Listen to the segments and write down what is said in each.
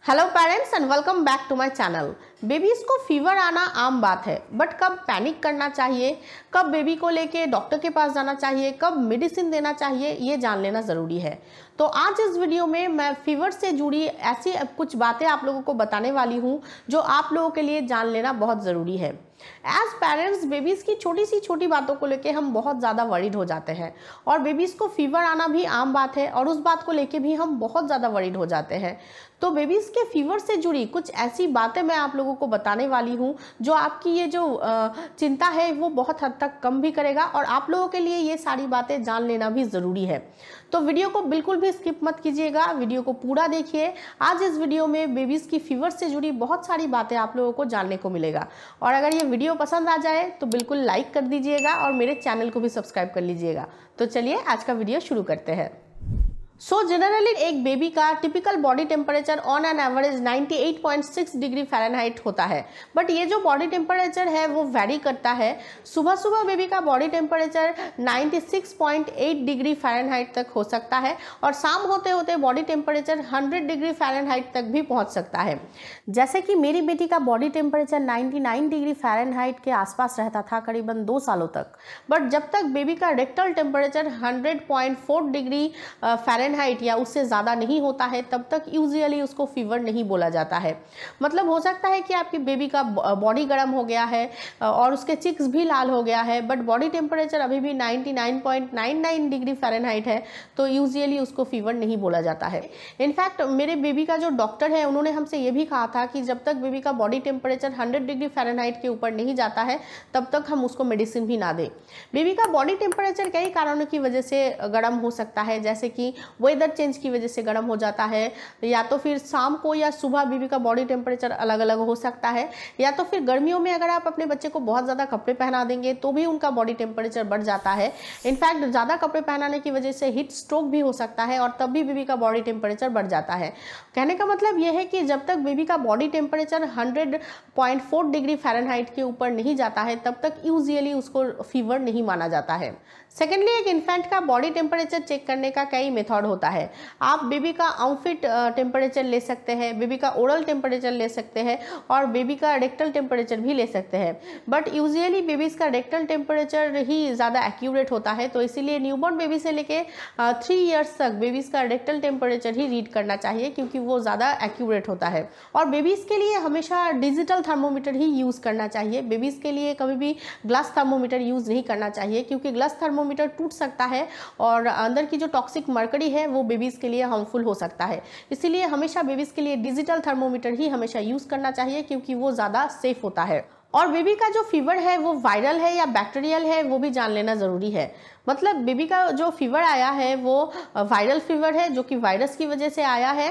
Hello parents and welcome back to my channel. Babies को fever आना आम बात है, बट कब पैनिक करना चाहिए, कब बेबी को लेके डॉक्टर के पास जाना चाहिए, कब मेडिसिन देना चाहिए, ये जान लेना ज़रूरी है। तो आज इस वीडियो में मैं फीवर से जुड़ी ऐसी कुछ बातें आप लोगों को बताने वाली हूँ जो आप लोगों के लिए जान लेना बहुत ज़रूरी है। एज पेरेंट्स बेबीज़ की छोटी सी छोटी बातों को लेके हम बहुत ज़्यादा वरीड हो जाते हैं और बेबीज़ को फीवर आना भी आम बात है और उस बात को लेके भी हम बहुत ज़्यादा वरीड हो जाते हैं। तो बेबीज़ के फीवर से जुड़ी कुछ ऐसी बातें मैं आप लोगों को बताने वाली हूँ जो आपकी ये जो चिंता है वो बहुत हद तक कम भी करेगा और आप लोगों के लिए ये सारी बातें जान लेना भी ज़रूरी है। तो वीडियो को बिल्कुल भी स्किप मत कीजिएगा, वीडियो को पूरा देखिए। आज इस वीडियो में बेबीज़ की फीवर से जुड़ी बहुत सारी बातें आप लोगों को जानने को मिलेगा और अगर ये वीडियो पसंद आ जाए तो बिल्कुल लाइक कर दीजिएगा और मेरे चैनल को भी सब्सक्राइब कर लीजिएगा। तो चलिए आज का वीडियो शुरू करते हैं। जनरली एक बेबी का typical body temperature on an average 98.6 degree Fahrenheit होता है, बट ये जो बॉडी टेम्परेचर है वो वैरी करता है। सुबह सुबह बेबी का बॉडी टेम्परेचर 96.8 डिग्री फ़ारेनहाइट तक हो सकता है और शाम होते होते बॉडी टेम्परेचर 100 डिग्री फ़ारेनहाइट तक भी पहुंच सकता है। जैसे कि मेरी बेटी का बॉडी टेम्परेचर 99 डिग्री फ़ारेनहाइट के आसपास रहता था करीबन 2 सालों तक, बट जब तक बेबी का रेक्टल टेम्परेचर 100.4 डिग्री फ़ारेनहाइट या उससे ज़्यादा नहीं होता है तब तक यूजुअली उसको फीवर नहीं बोला जाता है। मतलब हो सकता है कि आपकी बेबी का बॉडी गर्म हो गया है और उसके चिक्स भी लाल हो गया है, बट बॉडी टेम्परेचर अभी भी 99.99 डिग्री फ़ारेनहाइट है, तो यूजुअली उसको फीवर नहीं बोला जाता है। इनफैक्ट मेरे बेबी का जो डॉक्टर है उन्होंने हमसे ये भी कहा था कि जब तक बेबी का बॉडी टेम्परेचर 100 डिग्री फ़ारेनहाइट के ऊपर नहीं जाता है तब तक हम उसको मेडिसिन भी ना दें। बेबी का बॉडी टेम्परेचर कई कारणों की वजह से गर्म हो सकता है, जैसे कि वेदर चेंज की वजह से गर्म हो जाता है, या तो फिर शाम को या सुबह बेबी का बॉडी टेम्परेचर अलग अलग हो सकता है, या तो फिर गर्मियों में अगर आप अपने बच्चे को बहुत ज़्यादा कपड़े पहना देंगे तो भी उनका बॉडी टेम्परेचर बढ़ जाता है। इनफैक्ट ज़्यादा कपड़े पहनाने की वजह से हीट स्ट्रोक भी हो सकता है और तब भी बेबी का बॉडी टेम्परेचर बढ़ जाता है। कहने का मतलब यह है कि जब तक बेबी का बॉडी टेम्परेचर 100.4 डिग्री फ़ारेनहाइट के ऊपर नहीं जाता है तब तक यूजुअली उसको फीवर नहीं माना जाता है। सेकेंडली, एक इन्फेंट का बॉडी टेम्परेचर चेक करने का कई मेथड होता है। आप बेबी का आउटफिट टेम्परेचर ले सकते हैं, बेबी का ओरल टेम्परेचर ले सकते हैं और बेबी का रेक्टल टेम्परेचर भी ले सकते हैं, बट यूजुअली बेबीज़ का रेक्टल टेम्परेचर ही ज़्यादा एक्यूरेट होता है। तो इसीलिए न्यूबॉर्न बेबी से लेके 3 इयर्स तक बेबीज़ का रेक्टल टेम्परेचर ही रीड करना चाहिए क्योंकि वो ज़्यादा एक्यूरेट होता है। और बेबीज़ के लिए हमेशा डिजिटल थर्मोमीटर ही यूज़ करना चाहिए। बेबीज़ के लिए कभी भी ग्लास थर्मोमीटर यूज़ नहीं करना चाहिए क्योंकि ग्लास थर्मोमीटर टूट सकता है और अंदर की जो टॉक्सिक मरकरी है वो बेबीज़ के लिए हार्मफुल हो सकता है। इसीलिए हमेशा बेबीज़ के लिए डिजिटल थर्मोमीटर ही हमेशा यूज़ करना चाहिए क्योंकि वो ज़्यादा सेफ होता है। और बेबी का जो फीवर है वो वायरल है या बैक्टीरियल है वो भी जान लेना ज़रूरी है। मतलब बेबी का जो फीवर आया है वो वायरल फीवर है जो कि वायरस की वजह से आया है,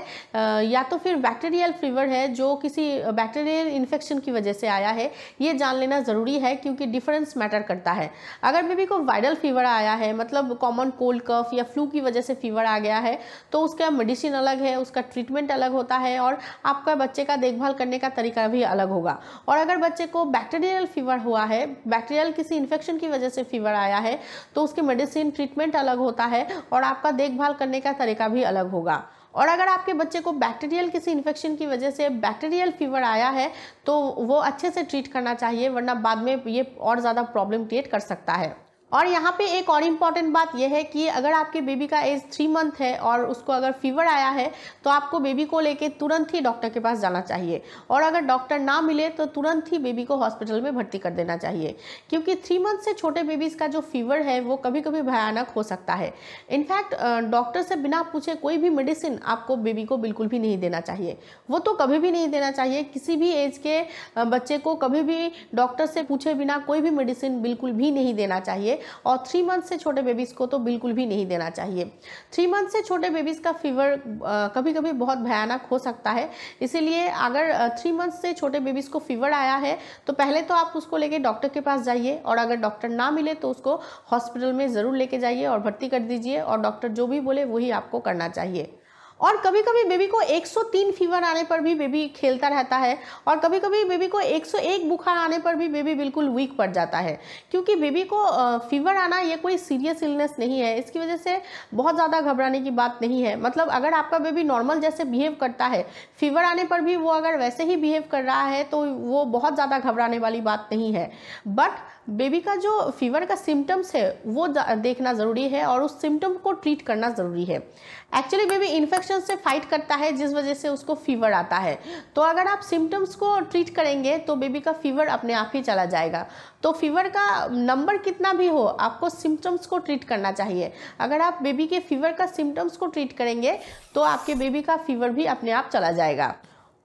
या तो फिर बैक्टीरियल फीवर है जो किसी बैक्टीरियल इन्फेक्शन की वजह से आया है। ये जान लेना ज़रूरी है क्योंकि डिफरेंस मैटर करता है। अगर बेबी को वायरल फीवर आया है, मतलब कॉमन कोल्ड कफ या फ्लू की वजह से फीवर आ गया है, तो उसका मेडिसिन अलग है, उसका ट्रीटमेंट अलग होता है और आपका बच्चे का देखभाल करने का तरीका भी अलग होगा। और अगर बच्चे को बैक्टीरियल फीवर हुआ है, बैक्टीरियल किसी इन्फेक्शन की वजह से फीवर आया है, तो उसके मेडिसिन ट्रीटमेंट अलग होता है और आपका देखभाल करने का तरीका भी अलग होगा। और अगर आपके बच्चे को बैक्टीरियल किसी इन्फेक्शन की वजह से बैक्टीरियल फीवर आया है तो वो अच्छे से ट्रीट करना चाहिए, वरना बाद में ये और ज़्यादा प्रॉब्लम क्रिएट कर सकता है। और यहाँ पे एक और इम्पॉर्टेंट बात यह है कि अगर आपके बेबी का एज 3 मंथ है और उसको अगर फीवर आया है तो आपको बेबी को लेके तुरंत ही डॉक्टर के पास जाना चाहिए और अगर डॉक्टर ना मिले तो तुरंत ही बेबी को हॉस्पिटल में भर्ती कर देना चाहिए क्योंकि 3 मंथ से छोटे बेबीज़ का जो फीवर है वो कभी कभी भयानक हो सकता है। इनफैक्ट डॉक्टर से बिना पूछे कोई भी मेडिसिन आपको बेबी को बिल्कुल भी नहीं देना चाहिए, वो तो कभी भी नहीं देना चाहिए। किसी भी एज के बच्चे को कभी भी डॉक्टर से पूछे बिना कोई भी मेडिसिन बिल्कुल भी नहीं देना चाहिए और 3 मंथ से छोटे बेबीज़ को तो बिल्कुल भी नहीं देना चाहिए। 3 मंथ से छोटे बेबीज़ का फीवर कभी कभी बहुत भयानक हो सकता है, इसीलिए अगर 3 मंथ से छोटे बेबीज़ को फीवर आया है तो पहले तो आप उसको लेके डॉक्टर के पास जाइए और अगर डॉक्टर ना मिले तो उसको हॉस्पिटल में ज़रूर लेके जाइए और भर्ती कर दीजिए और डॉक्टर जो भी बोले वही आपको करना चाहिए। और कभी कभी बेबी को 103 फीवर आने पर भी बेबी खेलता रहता है, और कभी कभी बेबी को 101 बुखार आने पर भी बेबी बिल्कुल वीक पड़ जाता है। क्योंकि बेबी को फीवर आना ये कोई सीरियस इलनेस नहीं है, इसकी वजह से बहुत ज़्यादा घबराने की बात नहीं है। मतलब अगर आपका बेबी नॉर्मल जैसे बिहेव करता है, फीवर आने पर भी वो अगर वैसे ही बिहेव कर रहा है तो वो बहुत ज़्यादा घबराने वाली बात नहीं है। बट बेबी का जो फीवर का सिम्टम्स है वो देखना ज़रूरी है और उस सिम्टम को ट्रीट करना ज़रूरी है। एक्चुअली बेबी इन्फेक्शन से फाइट करता है जिस वजह से उसको फीवर आता है, तो अगर आप सिम्टम्स को ट्रीट करेंगे तो बेबी का फीवर अपने आप ही चला जाएगा। तो फीवर का नंबर कितना भी हो, आपको सिम्टम्स को ट्रीट करना चाहिए। अगर आप बेबी के फीवर का सिम्टम्स को ट्रीट करेंगे तो आपके बेबी का फीवर भी अपने आप चला जाएगा।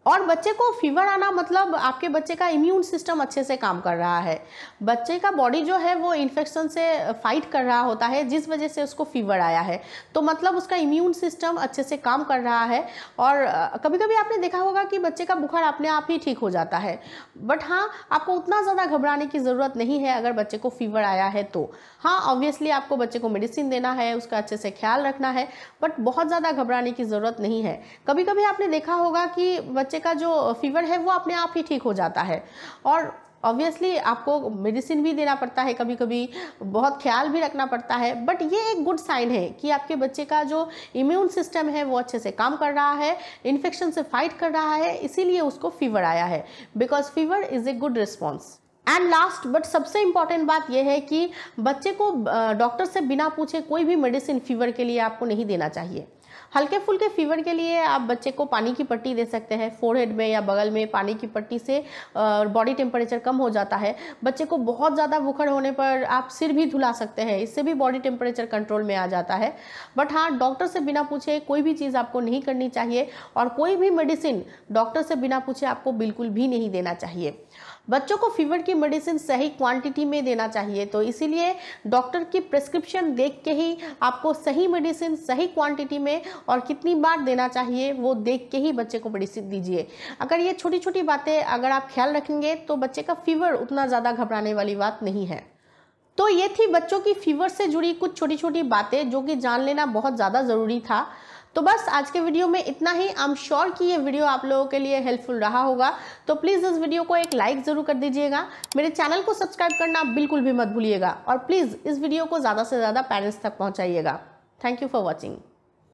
और बच्चे को फीवर आना मतलब आपके बच्चे का इम्यून सिस्टम अच्छे से काम कर रहा है। बच्चे का बॉडी जो है वो इन्फेक्शन से फाइट कर रहा होता है जिस वजह से उसको फीवर आया है, तो मतलब उसका इम्यून सिस्टम अच्छे से काम कर रहा है। और कभी कभी आपने देखा होगा कि बच्चे का बुखार अपने आप ही ठीक हो जाता है। बट हाँ, आपको उतना ज़्यादा घबराने की ज़रूरत नहीं है अगर बच्चे को फीवर आया है तो। हाँ, ऑब्वियसली आपको बच्चे को मेडिसिन देना है, उसका अच्छे से ख्याल रखना है, बट बहुत ज़्यादा घबराने की ज़रूरत नहीं है। कभी कभी आपने देखा होगा कि बच्चे का जो फीवर है वो अपने आप ही ठीक हो जाता है, और ऑब्वियसली आपको मेडिसिन भी देना पड़ता है, कभी कभी बहुत ख्याल भी रखना पड़ता है। बट ये एक गुड साइन है कि आपके बच्चे का जो इम्यून सिस्टम है वो अच्छे से काम कर रहा है, इन्फेक्शन से फाइट कर रहा है, इसीलिए उसको फीवर आया है, because fever is a good response. And last but सबसे इम्पॉर्टेंट बात यह है कि बच्चे को डॉक्टर से बिना पूछे कोई भी मेडिसिन फीवर के लिए आपको नहीं देना चाहिए। हल्के फुल्के फीवर के लिए आप बच्चे को पानी की पट्टी दे सकते हैं, फोरहेड में या बगल में पानी की पट्टी से बॉडी टेम्परेचर कम हो जाता है। बच्चे को बहुत ज़्यादा बुखार होने पर आप सिर भी धुला सकते हैं, इससे भी बॉडी टेम्परेचर कंट्रोल में आ जाता है। बट हाँ, डॉक्टर से बिना पूछे कोई भी चीज़ आपको नहीं करनी चाहिए, और कोई भी मेडिसिन डॉक्टर से बिना पूछे आपको बिल्कुल भी नहीं देना चाहिए। बच्चों को फीवर की मेडिसिन सही क्वांटिटी में देना चाहिए, तो इसीलिए डॉक्टर की प्रिस्क्रिप्शन देख के ही आपको सही मेडिसिन सही क्वांटिटी में और कितनी बार देना चाहिए वो देख के ही बच्चे को मेडिसिन दीजिए। अगर ये छोटी छोटी बातें अगर आप ख्याल रखेंगे तो बच्चे का फीवर उतना ज़्यादा घबराने वाली बात नहीं है। तो ये थी बच्चों की फीवर से जुड़ी कुछ छोटी छोटी बातें जो कि जान लेना बहुत ज़्यादा ज़रूरी था। तो बस आज के वीडियो में इतना ही। आई एम श्योर कि ये वीडियो आप लोगों के लिए हेल्पफुल रहा होगा, तो प्लीज़ इस वीडियो को एक लाइक ज़रूर कर दीजिएगा। मेरे चैनल को सब्सक्राइब करना बिल्कुल भी मत भूलिएगा, और प्लीज़ इस वीडियो को ज़्यादा से ज़्यादा पेरेंट्स तक पहुँचाइएगा। Thank you for watching.